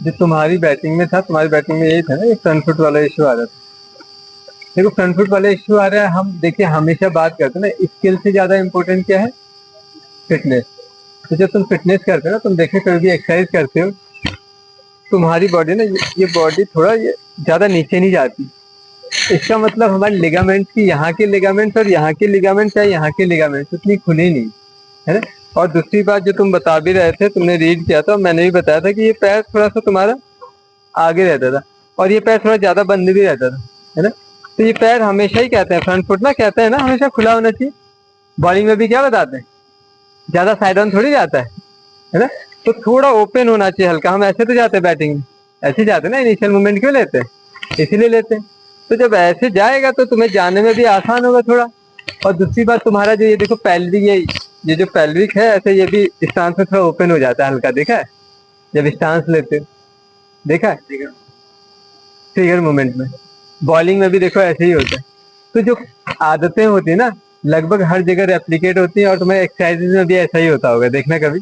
जो तुम्हारी बैटिंग में था, तुम्हारी बैटिंग में यही था ना, ये फ्रंट फुट वाला इशू आ रहा था। देखो फ्रंट फुट वाला इशू आ रहा है, हम देखिए हमेशा बात करते हैं ना, स्किल से ज्यादा इंपॉर्टेंट क्या है? फिटनेस। तो जब तुम फिटनेस करते हो ना, तुम देखो कभी भी एक्सरसाइज करते हो, तुम्हारी बॉडी ना, ये बॉडी थोड़ा ये ज्यादा नीचे नहीं जाती। इसका मतलब हमारे लिगामेंट्स की, यहाँ के लिगामेंट्स और यहाँ के लिगामेंट्स या यहाँ के लिगामेंट्स उतनी खुले नहीं है ना। और दूसरी बात जो तुम बता भी रहे थे, तुमने रीड किया था, मैंने भी बताया था कि ये पैर थोड़ा सा तुम्हारा आगे रहता था और ये पैर थोड़ा ज्यादा बंद भी रहता था, है ना। तो ये पैर हमेशा ही कहते हैं, फ्रंट फुट ना कहते हैं ना, हमेशा खुला होना चाहिए। बॉलिंग में भी क्या बताते हैं, ज्यादा साइड ऑन थोड़ी जाता है ना। तो थोड़ा ओपन होना चाहिए हल्का। हम ऐसे तो जाते हैं बैटिंग में, ऐसे जाते हैं ना, इनिशियल मूवमेंट क्यों लेते हैं? इसीलिए लेते हैं। तो जब ऐसे जाएगा तो तुम्हें जाने में भी आसान होगा थोड़ा। और दूसरी बात, तुम्हारा जो ये देखो पैल्विक, ये जो पैल्विक है, ऐसे ये भी स्टांस में थोड़ा ओपन हो जाता है हल्का, देखा है जब स्टांस लेते हो? देखा है फिगर मूवमेंट में। बॉलिंग में भी देखो ऐसे ही होता है। तो जो आदतें होती है ना, लगभग हर जगह रेप्लिकेट होती है, और तुम्हें एक्सरसाइज में भी ऐसा ही होता होगा, देखना कभी।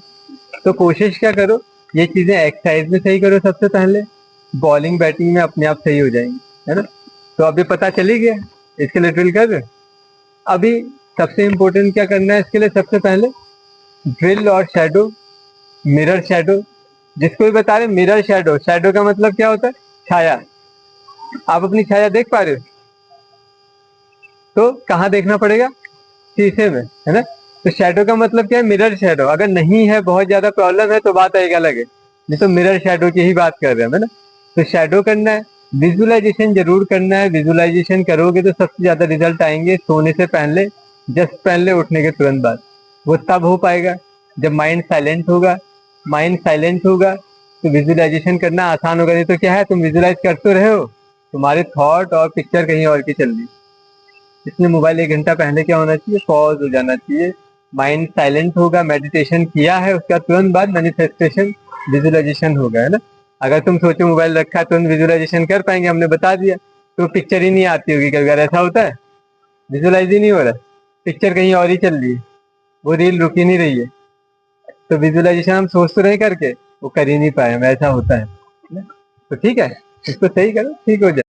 तो कोशिश क्या करो, ये चीजें एक्सरसाइज में सही करो सबसे पहले, बॉलिंग बैटिंग में अपने आप सही हो जाएंगी, है ना। तो अभी पता चली गया, इसके लिए ड्रिल कर रहे हो। अभी सबसे इम्पोर्टेंट क्या करना है इसके लिए, सबसे पहले ड्रिल और शैडो, मिरर शैडो। जिसको भी बता रहे मिरर शैडो, शैडो का मतलब क्या होता है? छाया। आप अपनी छाया देख पा रहे हो? तो कहाँ देखना पड़ेगा? शीशे में, है ना। तो शैडो का मतलब क्या है? Mirror shadow. अगर नहीं है, बहुत ज्यादा प्रॉब्लम है, तो बात एक अलग है, नहीं तो मिरर शैडो की ही बात कर रहे हैं, है ना। तो शैडो करना है, विजुअलाइजेशन जरूर करना है। विजुअलाइजेशन करोगे तो सबसे ज्यादा रिजल्ट आएंगे सोने से पहले, जस्ट पहले उठने के तुरंत बाद। वो तब हो पाएगा जब माइंड साइलेंट होगा। माइंड साइलेंट होगा तो विजुअलाइजेशन करना आसान होगा। नहीं तो क्या है, तुम विजुअलाइज कर तो रहे हो, तुम्हारे थॉट और पिक्चर कहीं और की चल रही है। इसमें मोबाइल 1 घंटा पहले क्या होना चाहिए? पॉज हो जाना चाहिए। माइंड साइलेंट होगा, मेडिटेशन किया है, उसका तुरंत बाद मैनिफेस्टेशन, विजुअलाइजेशन होगा, है ना। अगर तुम सोचो मोबाइल रखा है तुरंत विजुअलाइजेशन कर पाएंगे, हमने बता दिया, तो पिक्चर ही नहीं आती होगी। कभी अगर ऐसा होता है, विजुअलाइज ही नहीं हो रहा, पिक्चर कहीं और ही चल रही है, वो रील रुक ही नहीं रही है। तो विजुअलाइजेशन हम सोच तो रहे करके, वो कर ही नहीं पाए हम, ऐसा होता है ना? तो ठीक है, इसको सही करो, ठीक हो जाए।